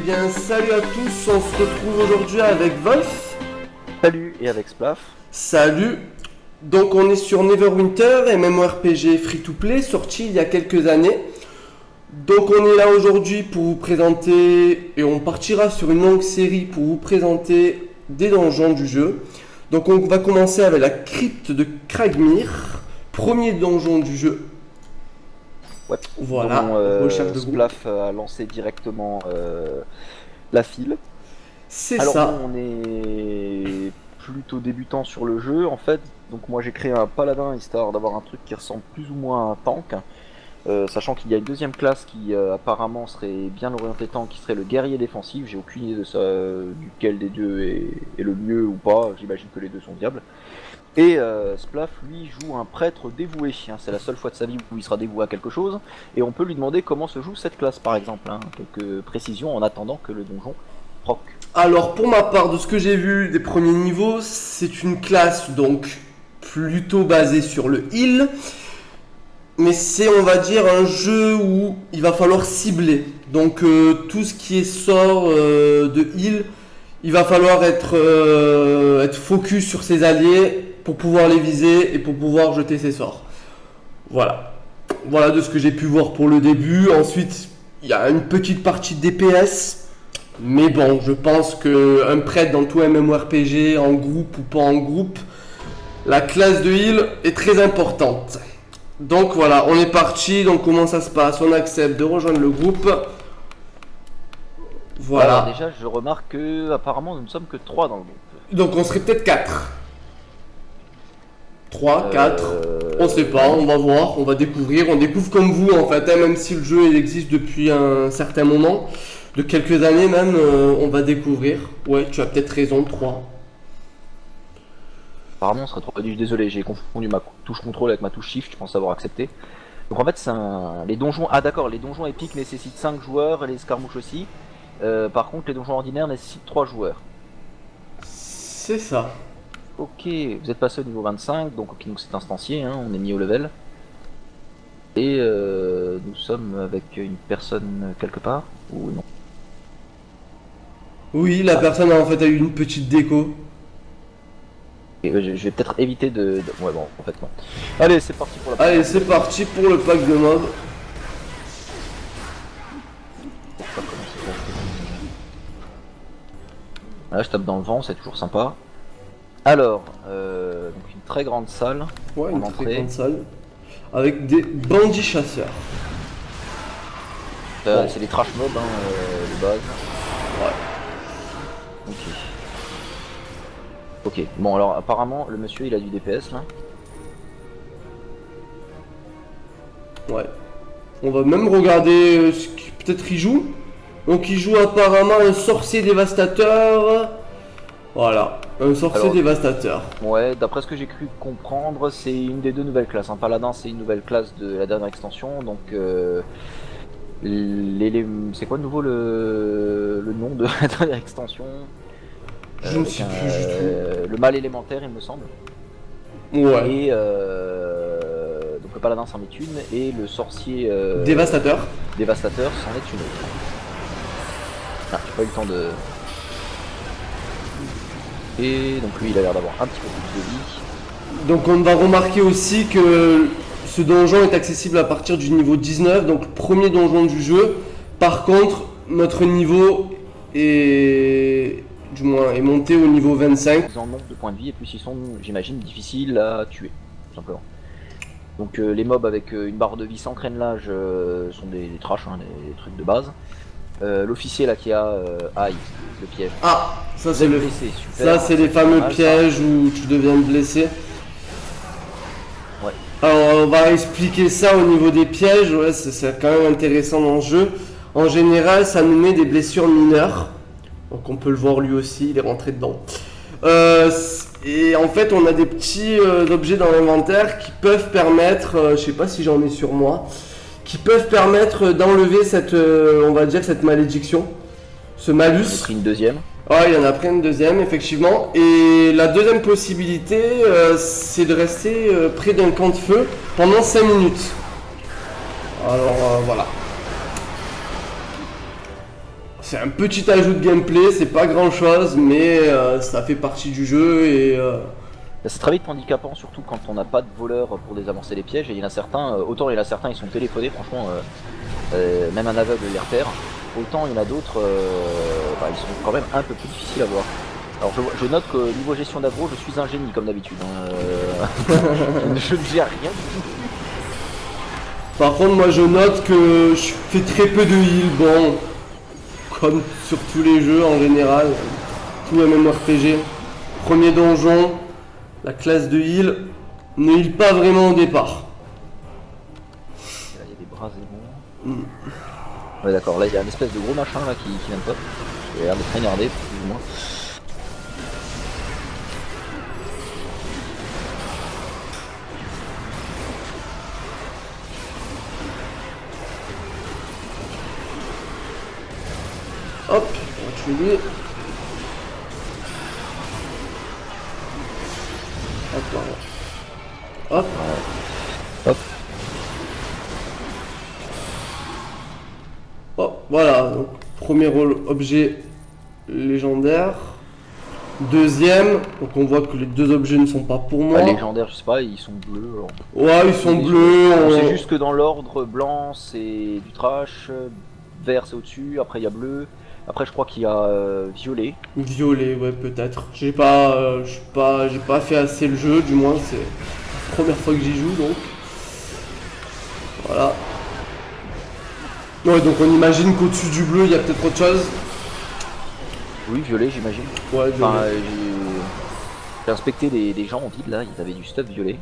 Eh bien, salut à tous, on se retrouve aujourd'hui avec Wolf. Salut, et avec Splaf. Salut. Donc, on est sur Neverwinter, MMORPG free-to-play, sorti il y a quelques années. Donc, on est là aujourd'hui pour vous présenter, et on partira sur une longue série pour vous présenter des donjons du jeu. Donc, on va commencer avec la crypte de Kragmyr, premier donjon du jeu. Ouais. Voilà, recherche de groupe. Splaf a lancé directement la file. C'est Alors ça. on est plutôt débutant sur le jeu en fait. Donc moi j'ai créé un paladin histoire d'avoir un truc qui ressemble plus ou moins à un tank. Sachant qu'il y a une deuxième classe qui apparemment serait bien orientée tank, qui serait le guerrier défensif. J'ai aucune idée de ça, duquel des deux est le mieux ou pas. J'imagine que les deux sont viables. Et Splaf, lui, joue un prêtre dévoué. Hein. C'est la seule fois de sa vie où il sera dévoué à quelque chose. Et on peut lui demander comment se joue cette classe, par exemple. Hein. Quelques précisions en attendant que le donjon proc. Alors pour ma part, de ce que j'ai vu des premiers niveaux, c'est une classe donc plutôt basée sur le heal. Mais c'est, on va dire, un jeu où il va falloir cibler. Donc tout ce qui est sort de heal, il va falloir être focus sur ses alliés pour pouvoir les viser et pour pouvoir jeter ses sorts. Voilà. Voilà de ce que j'ai pu voir pour le début. Ensuite, il y a une petite partie de DPS. Mais bon, je pense qu'un prêtre dans tout MMORPG, en groupe ou pas en groupe, la classe de heal est très importante. Donc voilà, on est parti. Donc comment ça se passe? On accepte de rejoindre le groupe. Voilà. Alors déjà, je remarque que apparemment nous ne sommes que 3 dans le groupe. Donc on serait peut-être 4. 3, 4, on sait pas, on va voir, on va découvrir. On découvre comme vous en fait, hein, même si le jeu il existe depuis un certain moment, de quelques années même, on va découvrir. Ouais, tu as peut-être raison, 3. Apparemment, on serait 3. Désolé, j'ai confondu ma touche contrôle avec ma touche shift, je pense avoir accepté. Donc en fait, c'est les donjons. Ah d'accord, les donjons épiques nécessitent 5 joueurs et les escarmouches aussi. Par contre, les donjons ordinaires nécessitent 3 joueurs. C'est ça. Ok, vous êtes passé au niveau 25, donc ok, donc c'est instancié, hein, on est mis au level. Et nous sommes avec une personne quelque part, ou non? Oui, la personne en fait a eu une petite déco. Et, je vais peut-être éviter Ouais bon, en fait non. Allez, c'est parti pour la Allez, c'est parti pour le pack de mobs. Là, je tape dans le vent, c'est toujours sympa. Alors, donc une très grande salle. Ouais, une entrée. très grande salle. Avec des bandits chasseurs. Bon. C'est les trash mobs, hein, de base. Ouais. Ok. Ok, bon alors apparemment le monsieur il a du DPS là. Ouais. On va même regarder ce qui peut-être il joue. Donc il joue apparemment un sorcier dévastateur. Voilà, un sorcier Alors, dévastateur. Ouais, d'après ce que j'ai cru comprendre, c'est une des deux nouvelles classes. Un paladin, c'est une nouvelle classe de la dernière extension. Donc, c'est quoi de nouveau le nom de la dernière extension? Je ne sais plus du tout. Le mal élémentaire, il me semble. Ouais. Et donc le paladin c'en est une, et le sorcier Dévastateur. dévastateur c'en est une autre. Ah, j'ai pas eu le temps de... Et donc lui il a l'air d'avoir un petit peu plus de vie. Donc on va remarquer aussi que ce donjon est accessible à partir du niveau 19, donc premier donjon du jeu. Par contre, notre niveau est monté au niveau 25. Ils en nombre de points de vie et plus ils sont, j'imagine, difficiles à tuer, tout simplement. Donc les mobs avec une barre de vie sans crénelage sont des trash, hein, des trucs de base. L'officier là qui a aïe, le piège. Ah, ça c'est blessé, super. Ça c'est les fameux pièges ça. Où tu deviens blessé. Ouais. Alors on va expliquer ça au niveau des pièges, ouais, c'est quand même intéressant dans le jeu. En général, ça nous met des blessures mineures. Donc on peut le voir lui aussi, il est rentré dedans. Et en fait, on a des petits objets dans l'inventaire qui peuvent permettre, je sais pas si j'en ai sur moi, qui peuvent permettre d'enlever cette, on va dire, cette malédiction, ce malus. On a pris une deuxième. Ouais, il y en a pris une deuxième, effectivement. Et la deuxième possibilité, c'est de rester près d'un camp de feu pendant 5 minutes. Alors, voilà. c'est un petit ajout de gameplay, c'est pas grand chose, mais ça fait partie du jeu et C'est très vite handicapant, surtout quand on n'a pas de voleur pour désamorcer les pièges. Et il y en a certains, autant il y en a certains, ils sont téléphonés, franchement, même un aveugle les repère. Autant il y en a d'autres, ils sont quand même un peu plus difficiles à voir. Alors je note que niveau gestion d'aggro, je suis un génie comme d'habitude. Je ne gère rien du tout. par contre moi je note que je fais très peu de heal, bon, comme sur tous les jeux en général, tout MMORPG. Premier donjon, la classe de heal ne heal pas vraiment au départ. Là il y a des brasémons. Ouais d'accord, là il y a un espèce de gros machin là qui vient de pop. Il a l'air d'être énervé, plus ou moins. Hop, on va tuer lui. Hop, là. Hop. Hop. Hop, voilà, donc premier objet légendaire. Deuxième, donc on voit que les deux objets ne sont pas pour moi. Légendaire, je sais pas, ils sont bleus. Alors. Ouais, ils sont bleus. C'est juste que dans l'ordre, blanc c'est du trash, vert c'est au-dessus, après il y a bleu. Après je crois qu'il y a violet. Violet, ouais peut-être. J'ai pas fait assez le jeu, du moins c'est la première fois que j'y joue donc. Voilà. Ouais, donc on imagine qu'au-dessus du bleu il y a peut-être autre chose. Oui, violet j'imagine. Ouais, violet. Enfin, j'ai inspecté des gens en ville là, ils avaient du stuff violet.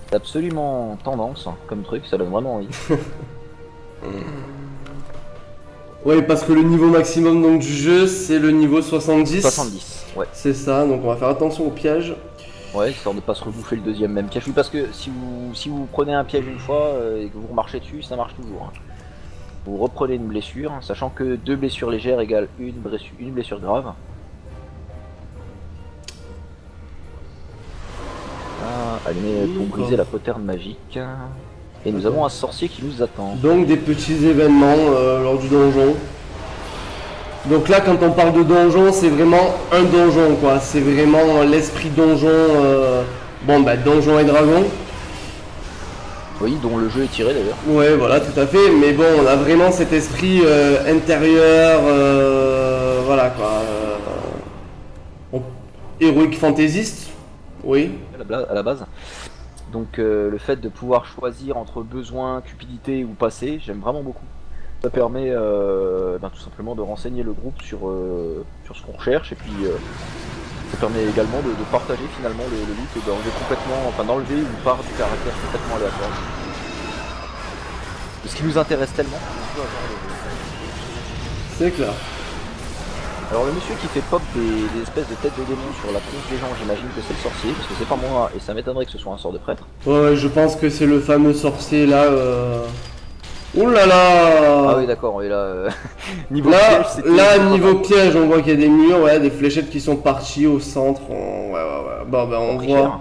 C'est absolument tendance comme truc, ça donne vraiment envie. Ouais, parce que le niveau maximum donc, du jeu, c'est le niveau 70. 70, ouais. C'est ça, donc on va faire attention aux pièges. Ouais, histoire de pas se rebouffer le deuxième même piège. Oui, parce que si vous prenez un piège une fois et que vous remarchez dessus, ça marche toujours. Vous reprenez une blessure, sachant que 2 blessures légères égale une blessure grave. Ah, allumez pour briser la poterne magique. Et nous avons un sorcier qui nous attend. Donc des petits événements lors du donjon. Donc là quand on parle de donjon, c'est vraiment un donjon quoi. C'est vraiment l'esprit donjon, donjon et dragon. Oui, dont le jeu est tiré d'ailleurs. Ouais voilà tout à fait. Mais bon on a vraiment cet esprit intérieur, voilà quoi. Héroïque fantaisiste, oui. À la base. Donc le fait de pouvoir choisir entre besoin, cupidité ou passé, j'aime vraiment beaucoup. Ça permet tout simplement de renseigner le groupe sur ce qu'on recherche et puis ça permet également de partager finalement le loot et d'enlever une part du caractère complètement aléatoire. Ce qui nous intéresse tellement, c'est clair. Alors le monsieur qui fait pop des espèces de têtes de démons sur la tronche des gens, j'imagine que c'est le sorcier, parce que c'est pas moi, et ça m'étonnerait que ce soit un sort de prêtre. Ouais, je pense que c'est le fameux sorcier là. Ouh là là. Ah oui d'accord, et là, niveau là, piège, c'était... Là, niveau piège, on voit qu'il y a des murs, ouais, des fléchettes qui sont parties au centre. Ouais. Bon, ben on voit. Cher.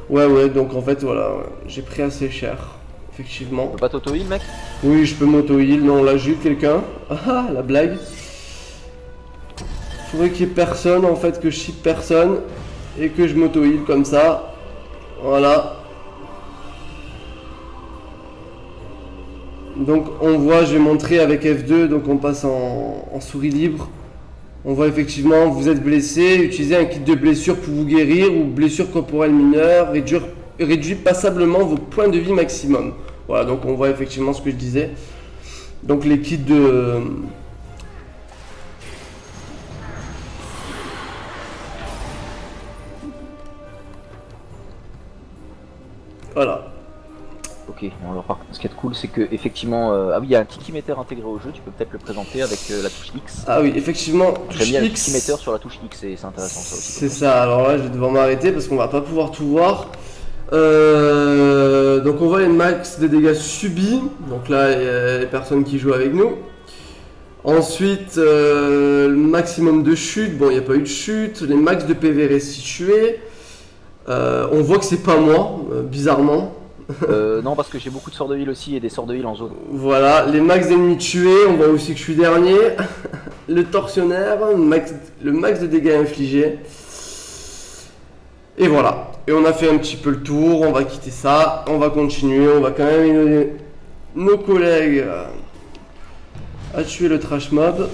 Ouais, donc en fait, voilà, ouais. J'ai pris assez cher, effectivement. Tu peux pas t'auto-heal, mec? Oui, je peux m'auto-heal, non, là j'ai eu quelqu'un. Ah, la blague. Faudrait qu'il y ait personne, en fait, que je ship personne et que je m'auto-heal comme ça. Voilà. Donc on voit, je vais montrer avec F2, donc on passe en souris libre. On voit effectivement, vous êtes blessé, utilisez un kit de blessure pour vous guérir ou blessure corporelle mineure, réduit passablement vos points de vie maximum. Voilà, donc on voit effectivement ce que je disais. Donc les kits de... Voilà. Ok, bon, alors par contre, ce qui est cool, c'est que effectivement, ah oui, il y a un tikimeter intégré au jeu. Tu peux peut-être le présenter avec la touche X. Ah oui, effectivement, touche X. J'ai mis un tikimeter sur la touche X et c'est intéressant ça aussi. C'est ça. Alors là, je vais devoir m'arrêter parce qu'on va pas pouvoir tout voir. Donc on voit les max de dégâts subis. Donc là, il y a les personnes qui jouent avec nous. Ensuite, le maximum de chute. Bon, il n'y a pas eu de chute. Les max de PV restitués. On voit que c'est pas moi, bizarrement. Non, parce que j'ai beaucoup de sorts de heal aussi et des sorts de heal en zone. Voilà, les max d'ennemis tués, on voit aussi que je suis dernier. Le tortionnaire, le max de dégâts infligés. Et voilà. Et on a fait un petit peu le tour, on va quitter ça, on va continuer, on va quand même aider nos collègues à tuer le trash mob.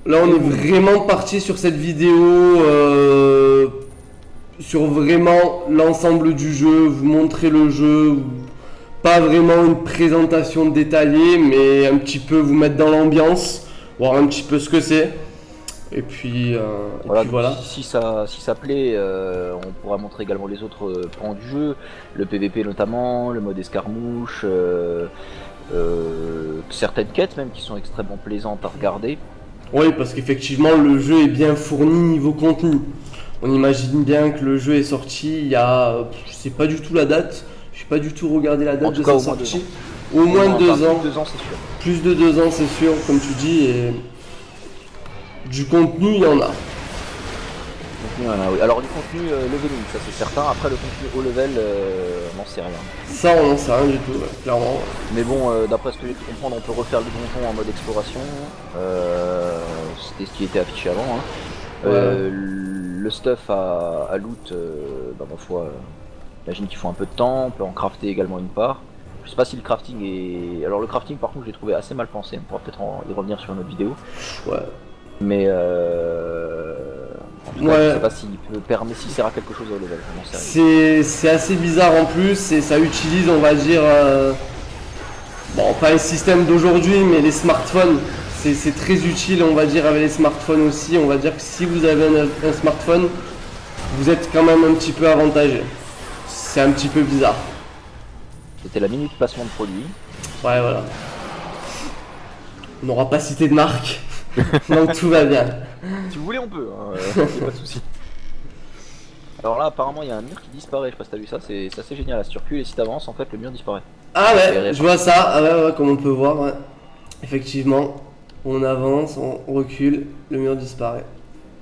Là, on est vraiment parti sur cette vidéo, sur vraiment l'ensemble du jeu, vous montrer le jeu, pas vraiment une présentation détaillée, mais un petit peu vous mettre dans l'ambiance, voir un petit peu ce que c'est. Et puis voilà. Si ça plaît, on pourra montrer également les autres pans du jeu, le PVP notamment, le mode escarmouche, certaines quêtes même qui sont extrêmement plaisantes à regarder. Oui, parce qu'effectivement, le jeu est bien fourni niveau contenu. On imagine bien que le jeu est sorti il y a, je sais pas du tout la date, je sais pas du tout regardé la date de sa sortie. Au moins 2 ans. Plus de 2 ans, c'est sûr. Plus de 2 ans, c'est sûr, comme tu dis, et du contenu, il y en a. Oui. Alors du contenu leveling, ça c'est certain. Après le contenu haut level, on n'en sait rien. Ça, on n'en sait rien du tout, ouais, clairement. Mais bon, d'après ce que j'ai pu comprendre, on peut refaire le donjon en mode exploration. C'était ce qui était affiché avant. Hein. Ouais. Le stuff à loot, ma foi, j'imagine qu'il faut un peu de temps. On peut en crafter également une part. Je sais pas si le crafting est... Alors le crafting par contre, je l'ai trouvé assez mal pensé. On pourra peut-être y revenir sur une autre vidéo. Ouais. Mais en tout cas, je sais pas s'il s'il sert à quelque chose au level, j'en sais rien. C'est assez bizarre en plus, et ça utilise, on va dire, bon, pas un système d'aujourd'hui, mais les smartphones. C'est très utile, on va dire, avec les smartphones aussi. On va dire que si vous avez un smartphone, vous êtes quand même un petit peu avantagé. C'est un petit peu bizarre. C'était la minute placement de produit. Ouais, voilà. On n'aura pas cité de marque, donc tout va bien. Si vous voulez, on peut, hein, pas de soucis. Alors là, apparemment, il y a un mur qui disparaît. Je sais pas si t'as vu ça, c'est assez génial. Là, si tu recules et si t'avances, en fait, le mur disparaît. Ah ouais, je vois ça. Ah ouais, comme on peut voir, ouais. Effectivement, on avance, on recule, le mur disparaît.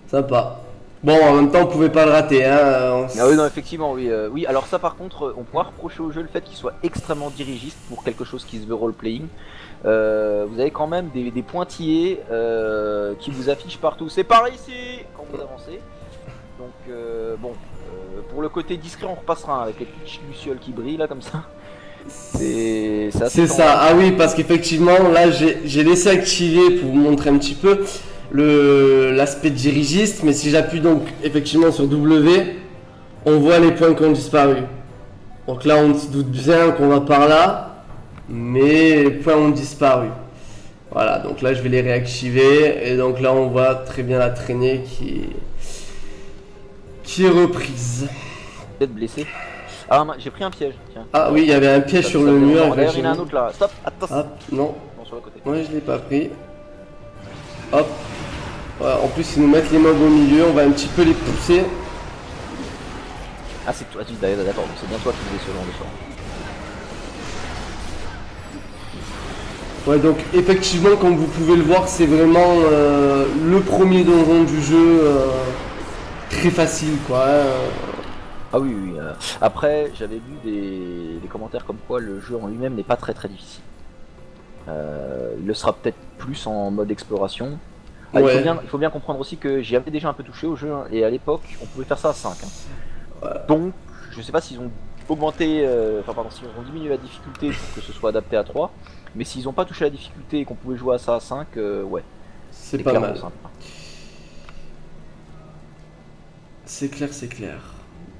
Sympa. Bon, en même temps, on pouvait pas le rater, hein. Ah oui, non, effectivement, oui. Oui, alors ça, par contre, on pourra reprocher au jeu le fait qu'il soit extrêmement dirigiste pour quelque chose qui se veut role-playing. Vous avez quand même des pointillés qui vous affichent partout. C'est par ici quand vous avancez. Donc, bon, pour le côté discret, on repassera hein, avec les petites lucioles qui brillent là comme ça. C'est ça. Ah oui, parce qu'effectivement, là, j'ai laissé activer pour vous montrer un petit peu l'aspect dirigiste, mais si j'appuie donc effectivement sur W, on voit les points qui ont disparu. Donc là, on se doute bien qu'on va par là, mais les points ont disparu. Voilà, donc là, je vais les réactiver, et donc là, on voit très bien la traînée qui est reprise. Peut-être blessé. Ah, j'ai pris un piège. Tiens. Ah oui, il y avait un piège sur le mur. D'ailleurs, il y en a un autre là. Stop, attention. Hop, non. Non, sur le côté. Ouais, je l'ai pas pris. Hop. Ouais, en plus, ils nous mettent les mobs au milieu, on va un petit peu les pousser. Ah, c'est toi, d'accord, c'est bien toi qui faisais ce genre de sort. Ouais, donc effectivement, comme vous pouvez le voir, c'est vraiment le premier donjon du jeu. Très facile, quoi. Ah oui, oui. Après, j'avais vu des commentaires comme quoi le jeu en lui-même n'est pas très très difficile. Il le sera peut-être plus en mode exploration. Ah, ouais. Il faut bien comprendre aussi que j'y avais déjà un peu touché au jeu, hein, et à l'époque, on pouvait faire ça à 5. Hein. Ouais. Donc, je sais pas s'ils ont augmenté, s'ils ont diminué la difficulté pour que ce soit adapté à 3, mais s'ils ont pas touché la difficulté et qu'on pouvait jouer à ça à 5, ouais. C'est pas mal. Simple. C'est clair, c'est clair.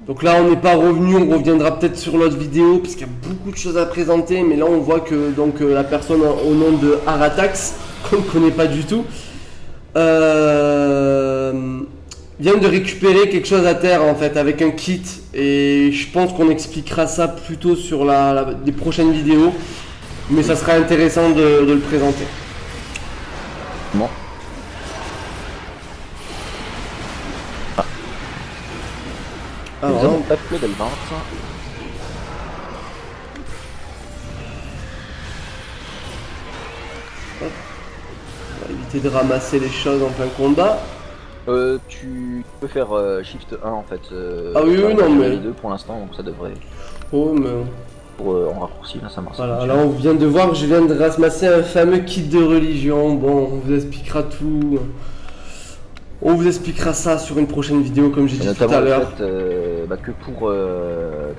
Donc là, on n'est pas revenu, on reviendra peut-être sur l'autre vidéo, parce qu'il y a beaucoup de choses à présenter, mais là, on voit que donc, la personne au nom de Aratax, qu'on ne connaît pas du tout, vient de récupérer quelque chose à terre, en fait, avec un kit, et je pense qu'on expliquera ça plutôt sur des prochaines vidéos, mais ça sera intéressant de le présenter. Bon. Hop, le Belvinte. On va éviter de ramasser les choses en plein combat. Tu peux faire Shift 1 en fait. Ah oui, oui, non, mais. Les deux pour l'instant, donc ça devrait. Oh, mais. Pour, en raccourci, là ça marche. Voilà, là on vient de voir que je viens de ramasser un fameux kit de religion. Bon, on vous expliquera tout. On vous expliquera ça sur une prochaine vidéo, comme j'ai dit tout à l'heure. Que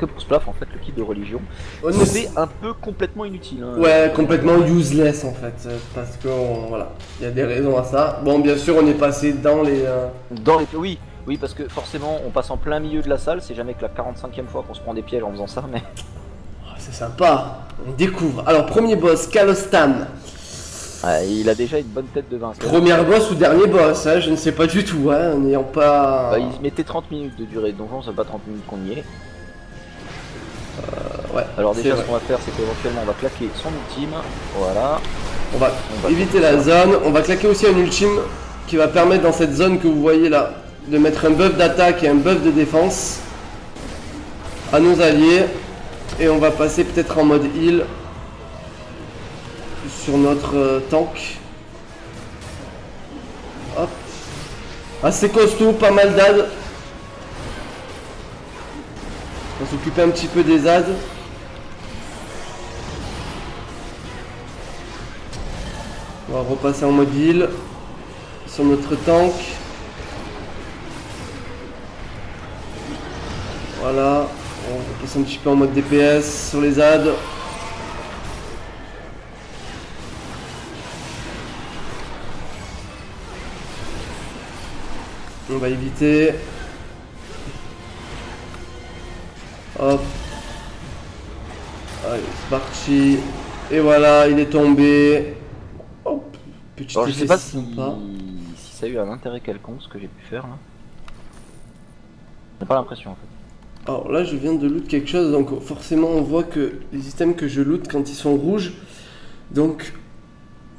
pour Splaf, en fait, le kit de religion, c'est un peu complètement inutile. Hein. Ouais, complètement useless en fait, parce que voilà, il y a des raisons à ça. Bon, bien sûr, on est passé dans les. Oui, parce que forcément, on passe en plein milieu de la salle. C'est jamais que la 45e fois qu'on se prend des pièges en faisant ça, mais. C'est sympa, on découvre. Alors, premier boss, Kalostan. Il a déjà une bonne tête de vainqueur. Premier boss ou dernier boss, hein, je ne sais pas du tout, hein, n'ayant pas. Il mettait 30 minutes de durée de donjon, ça fait pas 30 minutes qu'on y est. Ouais. Alors déjà, ce qu'on va faire, c'est qu'éventuellement, on va claquer son ultime. Voilà. On va éviter la zone. On va claquer aussi un ultime qui va permettre dans cette zone que vous voyez là de mettre un buff d'attaque et un buff de défense à nos alliés. Et on va passer peut-être en mode heal sur notre tank. Hop. Assez costaud, pas mal d'AD. On va s'occuper un petit peu des AD. On va repasser en mode heal sur notre tank. Voilà. On va passer un petit peu en mode DPS sur les AD. On va éviter. Hop. Allez, c'est parti. Et voilà, il est tombé. Hop. Petit Alors, je sais pas si sympa. ça a eu un intérêt quelconque ce que j'ai pu faire là. J'ai pas l'impression en fait. Alors là, je viens de loot quelque chose, donc forcément, on voit que les items que je loot quand ils sont rouges, donc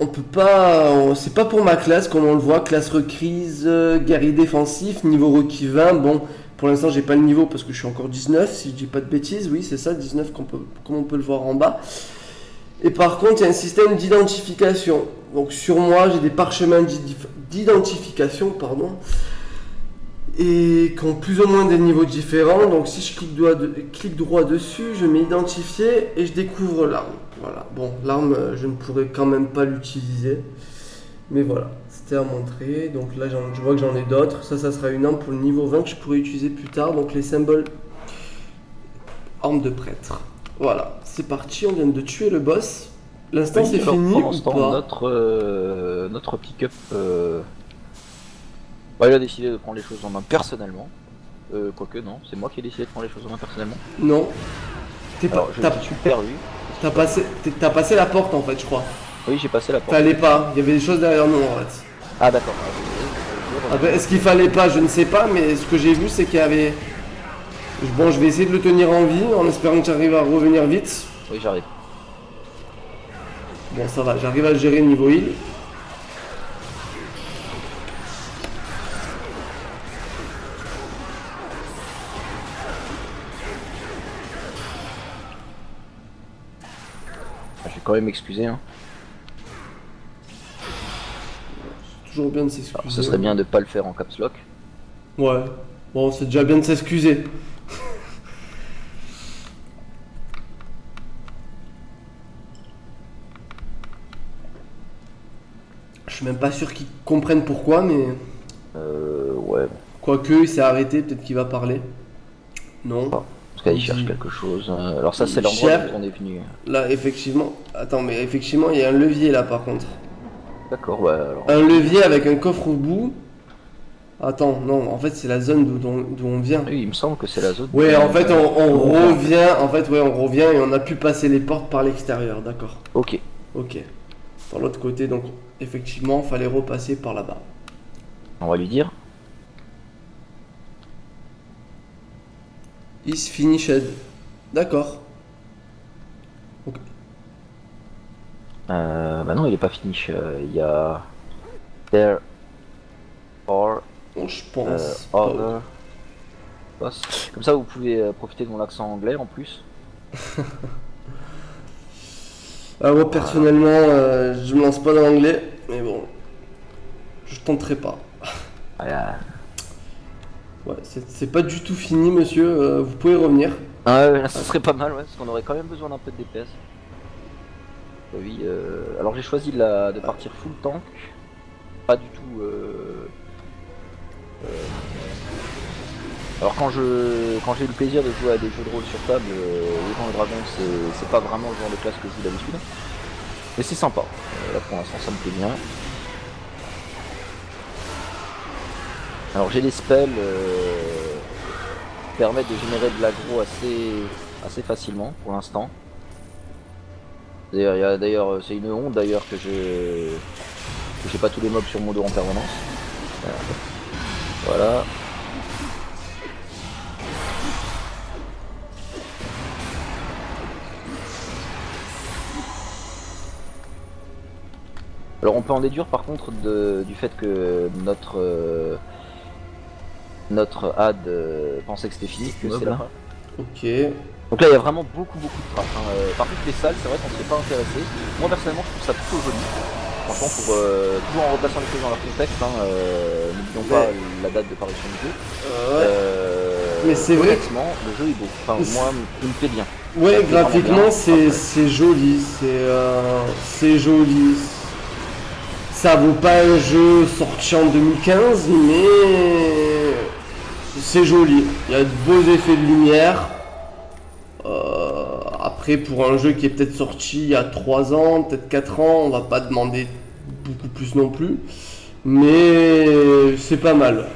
on peut pas, c'est pas pour ma classe comme on le voit, classe recrise, guerrier défensif, niveau requis 20. Bon, pour l'instant, j'ai pas le niveau parce que je suis encore 19, si je dis pas de bêtises. Oui, c'est ça, 19 comme on peut le voir en bas. Et par contre, il y a un système d'identification. Donc sur moi, j'ai des parchemins d'identification, pardon. Et qui ont plus ou moins des niveaux différents. Donc si je clique droit dessus, je mets identifier et je découvre l'arme. Voilà. Bon, l'arme, je ne pourrais quand même pas l'utiliser. Mais voilà, c'était à montrer. Donc là, je vois que j'en ai d'autres. Ça sera une arme pour le niveau 20 que je pourrais utiliser plus tard. Donc les symboles arme de prêtre. Voilà, c'est parti. On vient de tuer le boss. L'instant c'est fini ou pas? Notre pick-up... il a décidé de prendre les choses en main personnellement. Quoique non, c'est moi qui ai décidé de prendre les choses en main personnellement. Non. Alors, je me suis perdu. T'as passé la porte en fait, je crois. Oui, j'ai passé la porte. Fallait pas, il y avait des choses derrière nous en fait. Ah d'accord. Est-ce qu'il fallait pas? Je ne sais pas, mais ce que j'ai vu c'est qu'il y avait... Bon, je vais essayer de le tenir en vie en espérant que j'arrive à revenir vite. Oui, j'arrive. Bon, ça va, j'arrive à gérer le niveau heal. Je vais quand même m'excuser. Hein. C'est toujours bien de s'excuser. Ce serait bien de pas le faire en caps lock. Ouais, bon, c'est déjà bien de s'excuser. Je suis même pas sûr qu'ils comprennent pourquoi, mais... Ouais. Quoique, il s'est arrêté, peut-être qu'il va parler. Non. Ah, parce qu'il cherche quelque chose. Alors ça, c'est l'endroit où on est venu. Là, effectivement... Attends, mais effectivement, il y a un levier là, par contre. D'accord, ouais, alors... Un levier avec un coffre au bout. Attends, non, en fait, c'est la zone d'où on vient. Oui, il me semble que c'est la zone... Ouais, en fait, on revient... En fait, ouais, on revient et on a pu passer les portes par l'extérieur, d'accord. Ok. Ok. Par l'autre côté, donc, effectivement, fallait repasser par là-bas. On va lui dire. Is finished. D'accord. Okay. Bah non, il est pas finish. Il y a... There are... Bon, je pense... other passe. Comme ça, vous pouvez profiter de mon accent anglais en plus. Moi personnellement, je me lance pas dans l'anglais, mais bon, je tenterai pas. Voilà. Ouais, c'est pas du tout fini, monsieur. Vous pouvez revenir. Ah ouais, ça serait pas mal, ouais, parce qu'on aurait quand même besoin d'un peu de DPS. Oui, alors j'ai choisi de partir full tank. Pas du tout. Alors quand j'ai eu le plaisir de jouer à des jeux de rôle sur table, Donjons et Dragons c'est pas vraiment le genre de classe que je joue d'habitude. Mais c'est sympa. Là pour l'instant ça me plaît bien. Alors j'ai des spells qui permettent de générer de l'aggro assez facilement pour l'instant. D'ailleurs c'est une honte d'ailleurs que j'ai pas tous les mobs sur mon dos en permanence. Voilà. Alors on peut en déduire par contre du fait que notre ad pensait que c'était fini, que c'est la fin. Ok. Donc là il y a vraiment beaucoup de traces. Par contre les salles, c'est vrai qu'on ne s'est pas intéressé. Moi personnellement je trouve ça plutôt joli. Franchement pour toujours en replaçant les choses dans leur contexte, n'oublions pas la date de parution du jeu. Mais c'est vrai. Honnêtement, le jeu est beau. Enfin moi il me plaît bien. Ouais, graphiquement c'est joli, c'est joli. Ça vaut pas un jeu sorti en 2015, mais c'est joli. Il y a de beaux effets de lumière. Après, pour un jeu qui est peut-être sorti il y a 3 ans, peut-être 4 ans, on va pas demander beaucoup plus non plus. Mais c'est pas mal.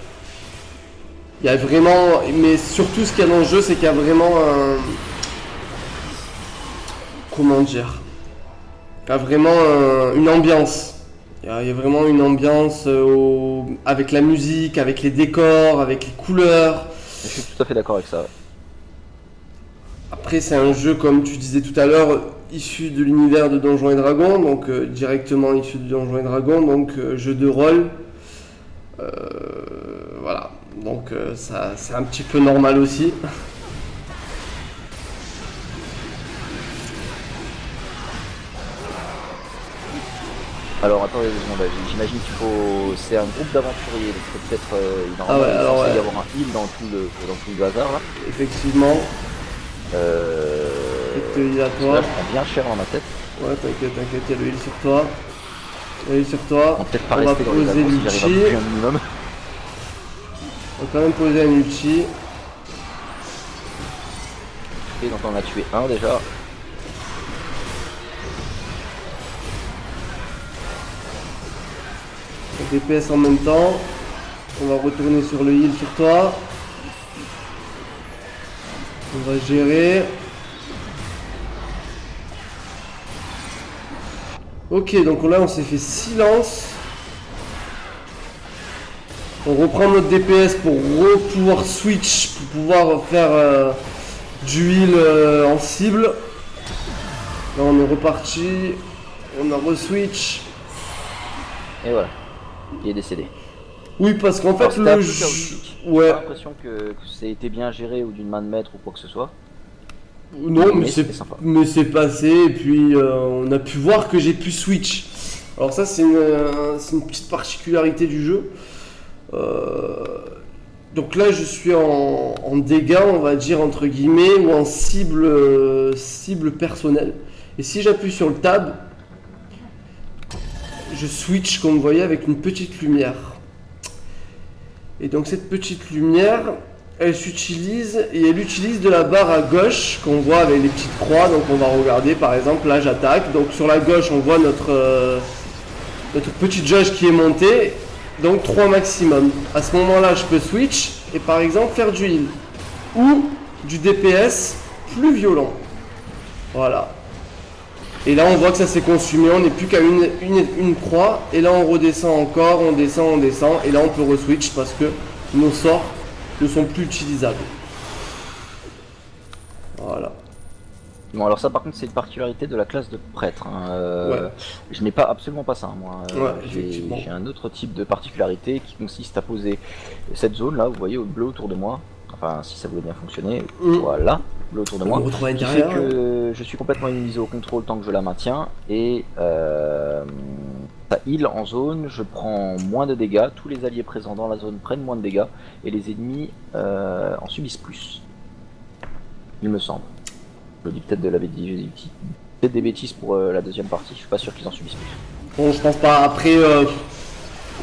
Il y a vraiment. Mais surtout, ce qu'il y a dans le jeu, c'est qu'il y a vraiment un. Comment dire? Il y a vraiment une ambiance. Il y a vraiment une ambiance avec la musique, avec les décors, avec les couleurs. Je suis tout à fait d'accord avec ça. Ouais. Après, c'est un jeu, comme tu disais tout à l'heure, issu de l'univers de Donjons et Dragons, donc directement issu de Donjons et Dragons, donc jeu de rôle. Voilà, donc ça, c'est un petit peu normal aussi. Alors attendez 2 secondes, j'imagine qu'il faut. C'est un groupe d'aventuriers, donc peut-être il y avoir un heal dans tout le bazar là. Effectivement. Là, je prends bien cher dans ma tête. Ouais, t'inquiète, il y a le heal sur toi. Le heal sur toi. On va poser l'ulti. On va quand même poser un ulti. Ok, donc on a tué un déjà. DPS en même temps. On va retourner sur le heal sur toi. On va gérer. Ok, donc là on s'est fait silence. On reprend notre DPS pour pouvoir switch, pour pouvoir faire du heal en cible. Là on est reparti. On a re-switch. Et voilà. Il est décédé. Oui, parce qu'en fait le jeu. Ouais. J'ai pas l'impression que ça a été bien géré ou d'une main de maître ou quoi que ce soit. Non, mais c'est passé et puis on a pu voir que j'ai pu switch. Alors ça c'est une petite particularité du jeu. Donc là je suis en dégâts, on va dire entre guillemets, ou en cible personnelle. Et si j'appuie sur le tab, je switch comme vous voyez avec une petite lumière. Et donc cette petite lumière, elle s'utilise et elle utilise de la barre à gauche qu'on voit avec les petites croix. Donc on va regarder par exemple là j'attaque. Donc sur la gauche on voit notre petite jauge qui est montée. Donc 3 maximum. À ce moment là je peux switch et par exemple faire du heal. Ou du DPS plus violent. Voilà. Et là on voit que ça s'est consumé, on n'est plus qu'à une croix. Et là on redescend encore, on descend. Et là on peut re-switch parce que nos sorts ne sont plus utilisables. Voilà. Bon alors ça par contre c'est une particularité de la classe de prêtre. Ouais. Je n'ai absolument pas ça moi. Ouais, j'ai un autre type de particularité qui consiste à poser cette zone là, vous voyez au bleu autour de moi. enfin si ça voulait bien fonctionner, Mm. voilà, le autour de On moi. retrouve à Qui fait l'intérieur. que je suis complètement immunisé au contrôle tant que je la maintiens et ça heal en zone, je prends moins de dégâts, tous les alliés présents dans la zone prennent moins de dégâts et les ennemis en subissent plus. Il me semble. Je dis peut-être peut-être des bêtises pour la deuxième partie, je suis pas sûr qu'ils en subissent plus. Bon, je pense pas. Après,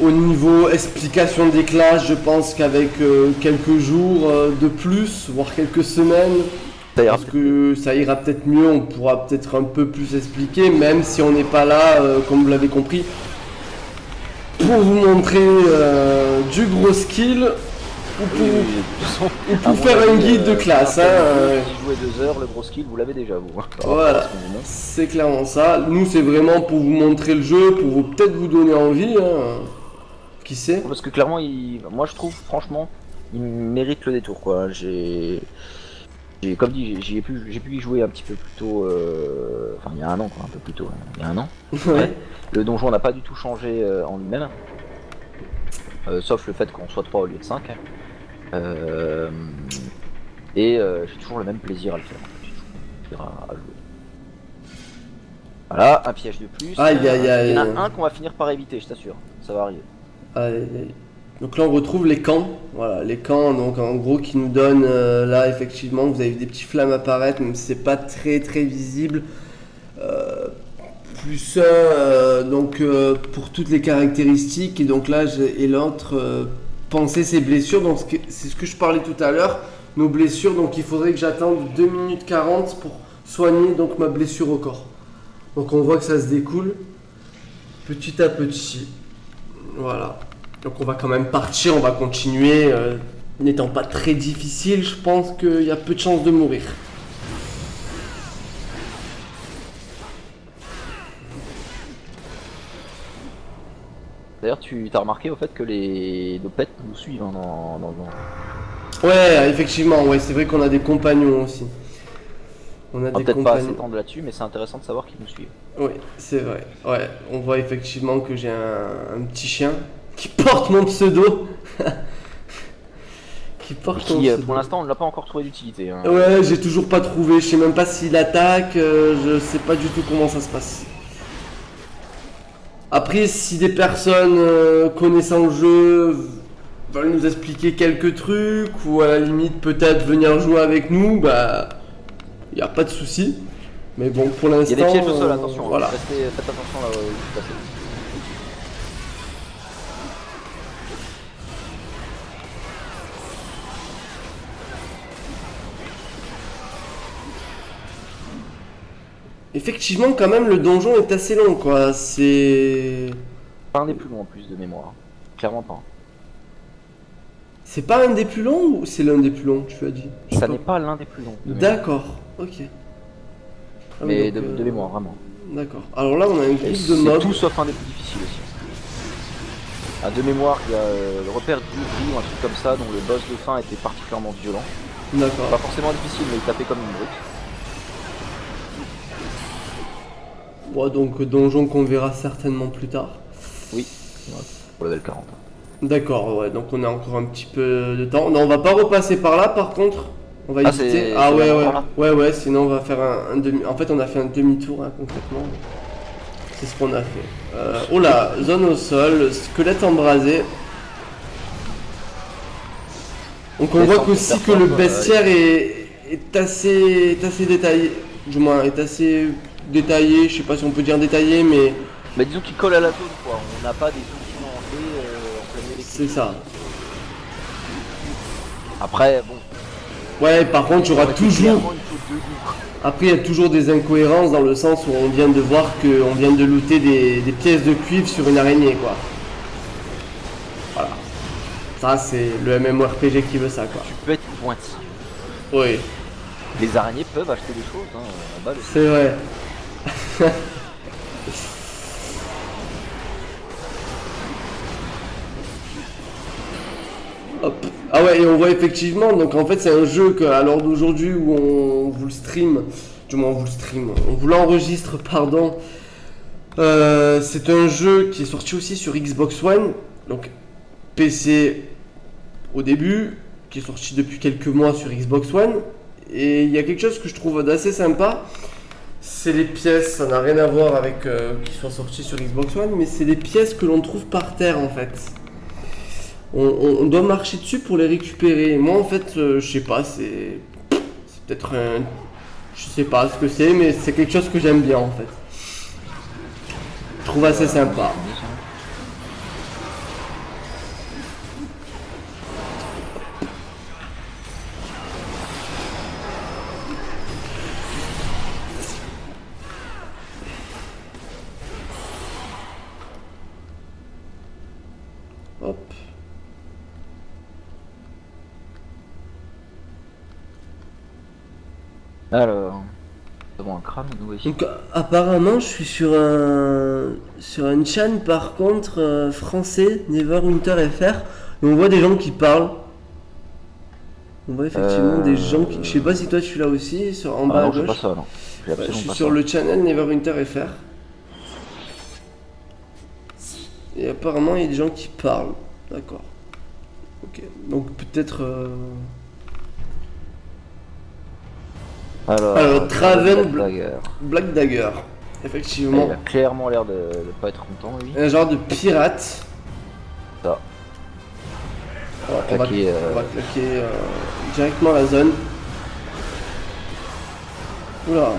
au niveau explication des classes, je pense qu'avec quelques jours de plus, voire quelques semaines, Ça ira parce que ça ira peut-être mieux, on pourra peut-être un peu plus expliquer, même si on n'est pas là, comme vous l'avez compris, pour vous montrer du gros skill ou pour, Oui, de toute façon, ou à pour mon faire avis, un guide de classe. Si vous jouez 2 heures, le gros skill vous l'avez déjà vous. Par rapport à Voilà, ce qu'on vous montre. c'est clairement ça. Nous, c'est vraiment pour vous montrer le jeu, pour vous peut-être vous donner envie. Qui sait? Parce que clairement, moi je trouve franchement, il mérite le détour quoi. Comme dit, j'ai pu y jouer un petit peu plus tôt, enfin il y a un an quoi, un peu plus tôt, hein, il y a un an. Ouais. Le donjon n'a pas du tout changé en lui-même, sauf le fait qu'on soit 3 au lieu de 5. Et j'ai toujours le même plaisir à le faire. J'ai toujours le même plaisir à jouer. Voilà, un piège de plus. Aïe, aïe, aïe. Il y en a un qu'on va finir par éviter, je t'assure. Ça va arriver. Aïe, aïe. Donc là on retrouve les camps, voilà les camps donc en gros qui nous donnent là effectivement vous avez vu des petits flammes apparaître même si c'est pas très très visible. Plus un donc pour toutes les caractéristiques et donc là et l'autre penser ses blessures donc c'est ce que je parlais tout à l'heure, nos blessures donc il faudrait que j'attende 2 minutes 40 pour soigner donc ma blessure au corps. Donc on voit que ça se découle petit à petit. Voilà. Donc on va quand même partir, on va continuer. N'étant pas très difficile, je pense qu'il y a peu de chances de mourir. D'ailleurs, tu t'as remarqué au fait que les Dopettes nous suivent hein, dans le jeu. Ouais, effectivement, ouais, c'est vrai qu'on a des compagnons aussi. On a On va des peut-être pas compagnons. s'étendre là-dessus, mais c'est intéressant de savoir qu'ils nous suivent. Oui, c'est vrai. Ouais, on voit effectivement que j'ai un petit chien qui porte mon pseudo. Qui porte mon Qui, pseudo. pour l'instant, on ne l'a pas encore trouvé d'utilité. Hein. Ouais, j'ai toujours pas trouvé. Je sais même pas s'il attaque. Je sais pas du tout comment ça se passe. Après, si des personnes connaissant le jeu veulent nous expliquer quelques trucs ou à la limite peut-être venir jouer avec nous, bah y a pas de souci. Mais bon, pour l'instant, Il y a des pièges au sol, attention. voilà. Hein. Faites attention là où vous passez. Effectivement, quand même, le donjon est assez long, quoi. C'est Pas un des plus longs en plus de mémoire. Clairement pas. pas un des plus longs ou c'est l'un des plus longs, tu as dit? Je sais Ça pas. n'est pas l'un des plus longs. De mémoire. D'accord, ok. Ah oui, Mais donc, de mémoire, vraiment. D'accord. Alors là, on a un Et groupe de c'est mobs. tout sauf un des plus difficiles aussi. Ah, de mémoire, il y a le repère du gris ou un truc comme ça, dont le boss de fin était particulièrement violent. D'accord. Pas forcément difficile, mais il tapait comme une brute. Bon, donc donjon qu'on verra certainement plus tard. Oui, pour level 40. D'accord, ouais, donc on a encore un petit peu de temps. Non, on va pas repasser par là par contre. On va Ah, éviter. c'est Ah ouais, vraiment ouais. par là Ouais, sinon on va faire un demi. En fait, on a fait un demi-tour hein, concrètement. C'est ce qu'on a fait. Oh là, zone au sol, squelette embrasé. Donc on Les voit centres qu'aussi que personnes, le bestiaire est assez détaillé. Du moins, est assez détaillé. Je sais pas si on peut dire détaillé, mais Mais disons qu'il colle à la zone, quoi. On n'a pas des documents en plein milieu des c'est ça. Après, bon. Ouais, par contre, il y aura aurait été toujours. clairement une faute de goût, quoi. Après, il y a toujours des incohérences dans le sens où on vient de voir qu'on vient de looter des pièces de cuivre sur une araignée, quoi. Voilà. Ça, c'est le MMORPG qui veut ça, quoi. Tu peux être pointu. Oui, Les araignées peuvent acheter des choses, hein, en bas. c'est vrai. Hop. Ah ouais, et on voit effectivement, donc en fait c'est un jeu qu'à l'heure d'aujourd'hui où on vous le stream, du moins on vous l'enregistre, pardon. C'est un jeu qui est sorti aussi sur Xbox One, donc PC au début, qui est sorti depuis quelques mois sur Xbox One. Et il y a quelque chose que je trouve d'assez sympa, c'est les pièces, ça n'a rien à voir avec qui sont sorties sur Xbox One, mais c'est les pièces que l'on trouve par terre en fait. On doit marcher dessus pour les récupérer. Et moi en fait, je sais pas, c'est peut-être un... Je sais pas ce que c'est, mais c'est quelque chose que j'aime bien en fait. Je trouve assez sympa. Hop. Alors, c'est bon, un crâne, nous aussi. Donc apparemment je suis sur une chaîne par contre français, Neverwinter FR, et on voit des gens qui parlent. On voit effectivement des gens qui... Je sais pas si toi tu l'as aussi, en bas à non, gauche. j'ai pas ça, non. J'ai Ouais, absolument je suis pas sur ça. le channel Neverwinter FR. Et apparemment il y a des gens qui parlent. D'accord. Ok. Donc peut-être... Alors, Traven Black Dagger. Il Effectivement. a clairement l'air de pas être content, lui. Un genre de pirate. Ça. Ouais, On va claquer, on va claquer directement la zone. Oula.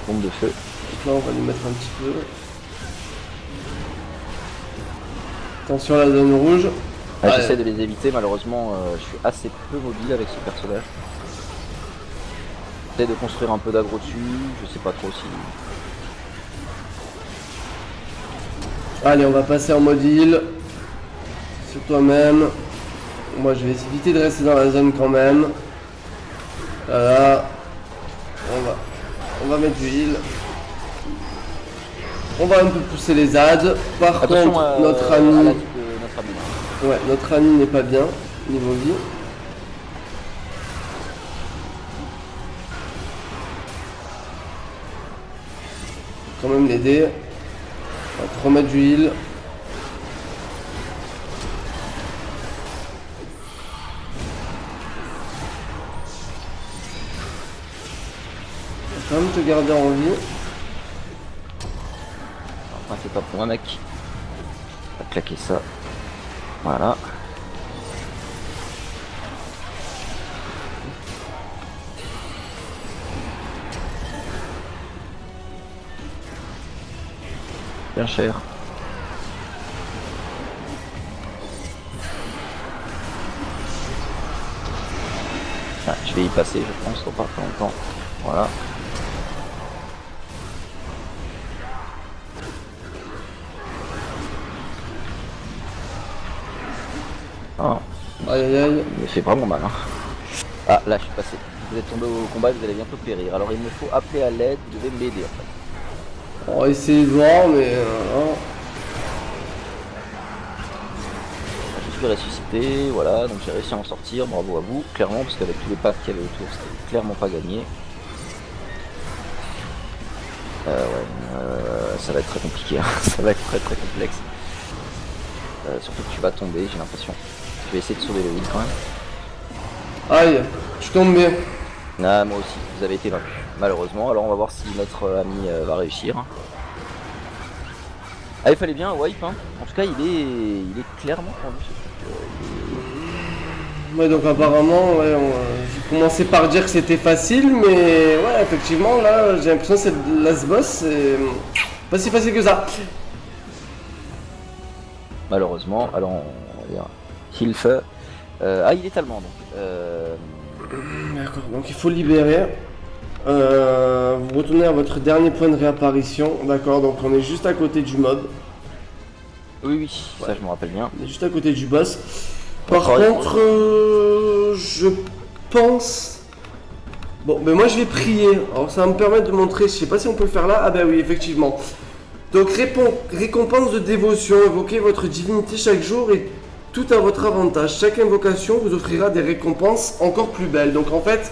Bombe de feu. Donc là on va lui mettre un petit peu. Attention à la zone rouge. Ah, Ouais. j'essaie de les éviter, malheureusement, je suis assez peu mobile avec ce personnage. J'essaie de construire un peu d'aggro dessus, je sais pas trop si... Allez, on va passer en mode heal. Sur toi-même. Moi je vais éviter de rester dans la zone quand même. Voilà. On va mettre du heal. On va un peu pousser les adds. Par Attention contre, à notre la ami... vie de notre ami. Ouais, notre ami n'est pas bien niveau vie. Faut quand même l'aider. On va te remettre du heal. On va quand même te garder en vie. Enfin, c'est pas pour moi, mec. On va claquer ça. Voilà. Bien cher. Ah, je vais y passer, je pense, pour pas très longtemps. Voilà. Ah, Aïe aïe aïe. il me fait vraiment mal. Hein. Ah, là, je suis passé. Vous êtes tombé au combat, vous allez bientôt périr. Alors, il me faut appeler à l'aide, vous devez m'aider en fait. On va essayer de voir, mais... non. Je suis ressuscité, voilà, donc j'ai réussi à en sortir, bravo à vous, clairement, parce qu'avec tous les packs qu'il y avait autour, c'était clairement pas gagné. Ça va être très compliqué, hein. Ça va être très très complexe. Surtout que tu vas tomber, j'ai l'impression. Je vais essayer de sauver le win quand même. Aïe, je suis tombé. Ah, moi aussi, vous avez été vaincu, malheureusement. Alors on va voir si notre ami va réussir. Ah, il fallait bien un wipe, hein. En tout cas, il est clairement tendu ce truc. Ouais, donc apparemment, ouais, j'ai commencé par dire que c'était facile, mais ouais, effectivement, là, j'ai l'impression que c'est le last boss, c'est pas si facile que ça. Malheureusement, alors on va dire Hilfe. Ah, il est allemand donc. D'accord, donc il faut libérer. Vous retournez à votre dernier point de réapparition. D'accord, donc on est juste à côté du mob. Oui, oui, ça je me rappelle bien. On est juste à côté du boss. Par contre, je pense... Bon, ben moi je vais prier. Alors ça va me permettre de montrer, je sais pas si on peut le faire là. Ah ben oui, effectivement. Donc récompense de dévotion. Évoquez votre divinité chaque jour et tout à votre avantage. Chaque invocation vous offrira des récompenses encore plus belles. Donc en fait,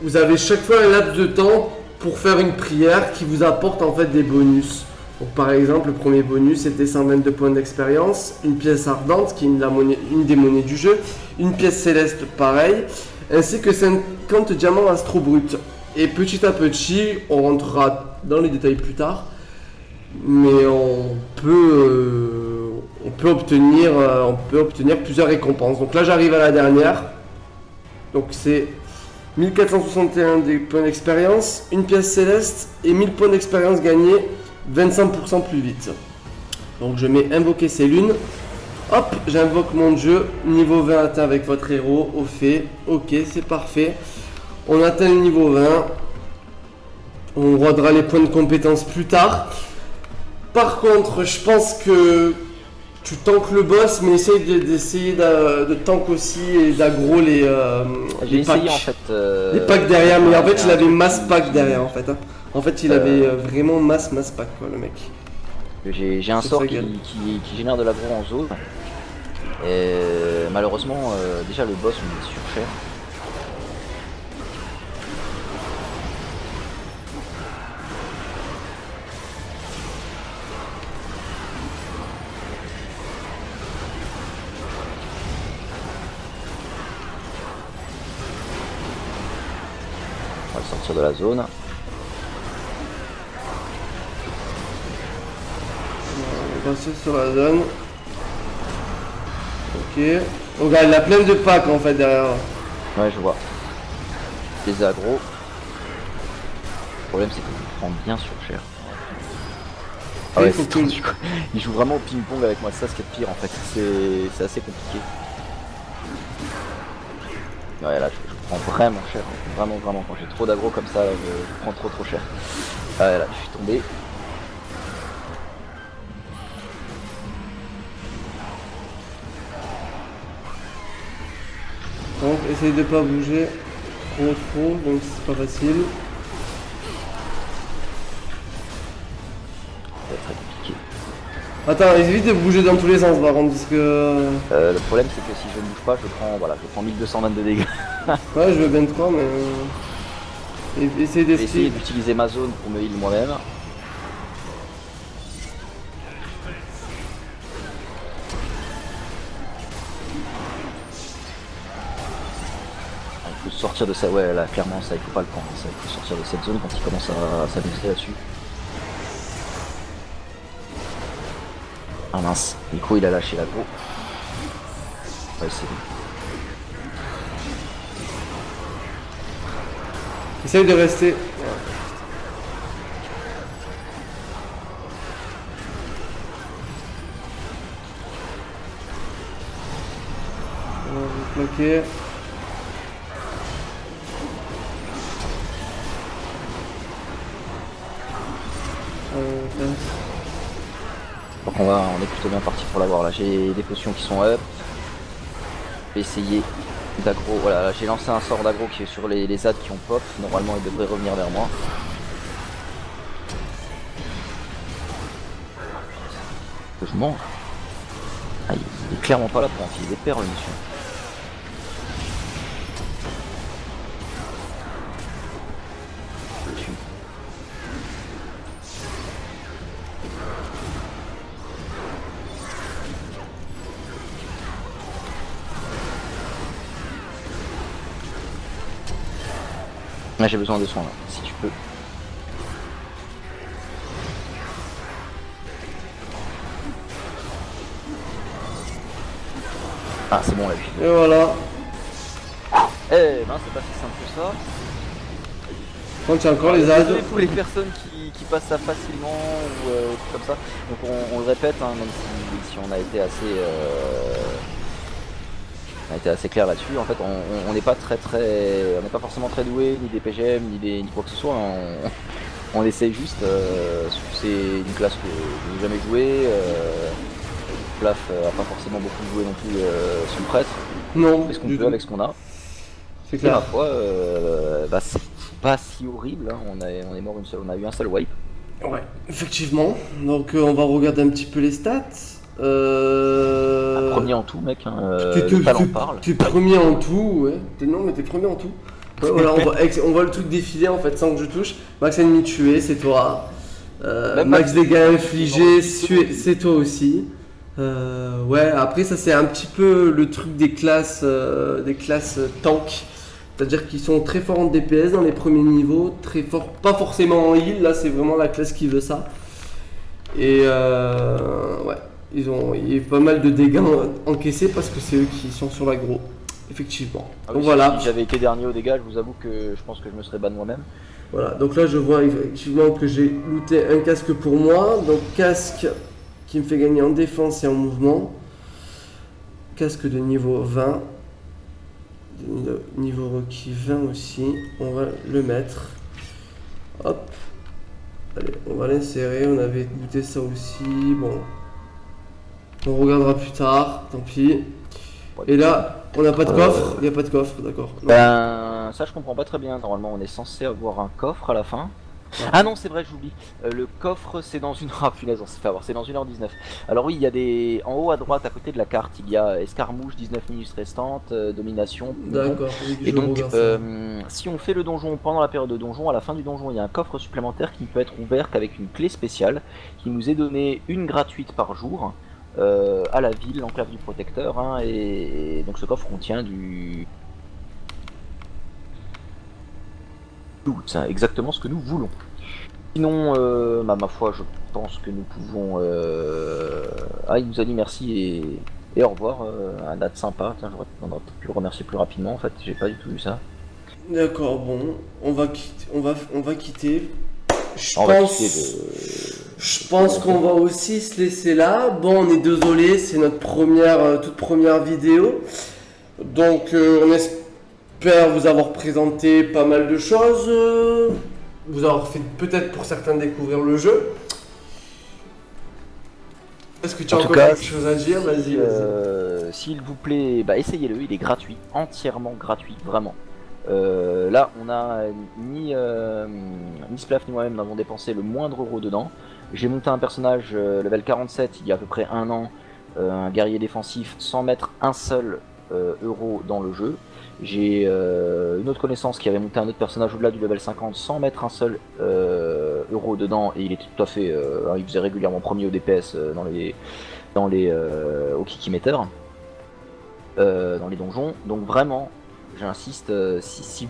vous avez chaque fois un laps de temps pour faire une prière qui vous apporte en fait des bonus. Donc par exemple, le premier bonus c'était 122 points d'expérience, une pièce ardente qui est une des monnaies du jeu, une pièce céleste pareil, ainsi que 50 diamants astro bruts. Et petit à petit, on rentrera dans les détails plus tard, mais on peut obtenir plusieurs récompenses. Donc là j'arrive à la dernière, donc c'est 1461 des points d'expérience, une pièce céleste et 1000 points d'expérience gagnés 25% plus vite. Donc je mets invoquer ces lunes. Hop, j'invoque mon jeu. Niveau 20 atteint avec votre héros. Au fait. Ok, c'est parfait. On atteint le niveau 20. On rodera les points de compétence plus tard. Par contre, je pense que tu tankes le boss, mais essaye d'essayer de tank aussi et d'aggro les essayé packs. en fait. Les packs derrière, mais en fait il avait mass pack derrière en fait. Hein. En fait il avait vraiment mass pack quoi le mec. J'ai un sort qui génère de l'aggro en zone. Et malheureusement, déjà le boss on est sur cher. On va sortir de la zone. On va passer sur la zone. Ok. Regarde, il a plein de packs en fait derrière. Ouais, je vois. Les aggros. Le problème c'est qu'il prend bien sur cher. Ah ouais, c'est tendu quoi. Il joue vraiment au ping-pong avec moi, c'est ça ce qui est pire en fait. C'est assez compliqué. Ouais, là je prends vraiment cher. Vraiment. Quand j'ai trop d'aggro comme ça, je prends trop cher. Ouais, là je suis tombé. Donc essaye de pas bouger trop, donc c'est pas facile. Ça va être très compliqué. Attends, évite de bouger dans tous les sens par contre parce que. Le problème c'est que si je ne bouge pas, je prends 1222 dégâts. Ouais, je veux bien te croire, mais. Essaye Je vais essayer d'esquiver. d'utiliser ma zone pour me heal moi-même. Il faut sortir de ça, ouais là clairement ça il faut pas le prendre, ça, il faut sortir de cette zone quand il commence à s'amuser là-dessus. Ah mince, Nico il a lâché l'aggro. Ouais c'est bon. Essaye de rester. On va vous bloquer. Donc on est plutôt bien parti pour l'avoir là. J'ai des potions qui sont up. Je vais essayer d'aggro. Voilà, là, j'ai lancé un sort d'aggro qui est sur les ZAD qui ont pop. Normalement il devrait revenir vers moi. Que je mange. Ah, il est clairement pas là pour enfiler des perles monsieur. Je le tue. Là j'ai besoin de soins là, si tu peux. Ah c'est bon là lui. Et voilà. Eh ben c'est pas si simple que ça. Quand il y a encore les adds. Désolé pour les personnes qui passent ça facilement ou comme ça. Donc on le répète, hein, même si on a été assez clair là-dessus. En fait, on n'est pas on n'est pas forcément très doué, ni des PGM, ni quoi que ce soit. On essaye juste. C'est une classe que je n'ai jamais joué. Plaf a pas forcément beaucoup joué non plus son prêtre. Non. On fait ce qu'on du peut tout. avec ce qu'on a. C'est Et ma clair. foi, c'est pas si horrible. Hein. On est mort on a eu un seul wipe. Ouais, effectivement. Donc on va regarder un petit peu les stats. Premier en tout, mec. Hein, T'es le talent parle. T'es premier en tout, ouais. Non, mais t'es premier en tout. Ouais, voilà, on voit le truc défiler en fait sans que je touche. Max ennemi tué, c'est toi. Même Max pas- dégâts infligés, c'est toi aussi. Ouais, après ça c'est un petit peu le truc des classes tank. C'est-à-dire qu'ils sont très forts en DPS dans les premiers niveaux, très forts, pas forcément en heal, là c'est vraiment la classe qui veut ça. Et ouais, il y a eu pas mal de dégâts encaissés parce que c'est eux qui sont sur l'aggro, effectivement. Ah oui, Donc voilà. si j'avais été dernier au dégâts, je vous avoue que je pense que je me serais ban moi-même. Voilà, donc là je vois effectivement que j'ai looté un casque pour moi. Donc casque qui me fait gagner en défense et en mouvement. Casque de niveau 20. De niveau requis 20 aussi. On va le mettre. Hop. Allez, on va l'insérer. On avait goûté ça aussi. Bon. On regardera plus tard. Tant pis. Et là, on n'a pas de coffre. Il n'y a pas de coffre, d'accord. Non. Ben, ça je comprends pas très bien. Normalement, on est censé avoir un coffre à la fin. Ah non, c'est vrai, j'oublie. Le coffre, c'est dans une. Ah punaise, on s'est fait avoir, c'est dans 1h19. Alors, oui, il y a des. En haut à droite, à côté de la carte, il y a escarmouche, 19 minutes restantes, domination. donjon. D'accord. oui, Et je donc, regarde ça. si on fait le donjon pendant la période de donjon, à la fin du donjon, il y a un coffre supplémentaire qui ne peut être ouvert qu'avec une clé spéciale qui nous est donnée une gratuite par jour à la ville, l'enclave du protecteur. Hein, et donc, ce coffre contient du. C'est exactement ce que nous voulons. Sinon, ma foi, je pense que nous pouvons. Ah, il nous a dit merci et au revoir. Un date sympa. Tiens, on aurait pu le remercier plus rapidement. En fait, j'ai pas du tout vu ça. D'accord, bon, on va quitter. On va quitter. On va quitter Je pense qu'on va aussi se laisser là. Bon, on est désolé, c'est notre première, toute première vidéo. Donc, on espère vous avoir présenté pas mal de choses. Vous avoir fait peut-être pour certains découvrir le jeu. Est-ce que tu as En tout encore cas, quelque chose à dire? Vas-y, vas-y. S'il vous plaît, bah, essayez-le. Il est gratuit, entièrement gratuit, vraiment. Là, on a ni Splaf ni moi-même n'avons dépensé le moindre euro dedans. J'ai monté un personnage level 47 il y a à peu près un an, un guerrier défensif, sans mettre un seul euro dans le jeu. J'ai une autre connaissance qui avait monté un autre personnage au-delà du level 50 sans mettre un seul euro dedans, et il était tout à fait, il faisait régulièrement premier au DPS au Kikimeter, dans les donjons. Donc vraiment, j'insiste, si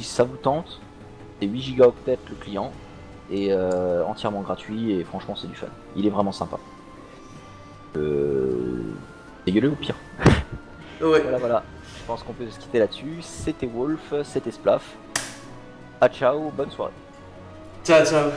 ça vous tente, c'est 8 gigaoctets le client, et entièrement gratuit, et franchement c'est du fun. Il est vraiment sympa. Dégueuleux ou pire. Ouais. Voilà. Je pense qu'on peut se quitter là-dessus. C'était Wolf, c'était Splaf. Ah ciao, bonne soirée. Ciao, ciao.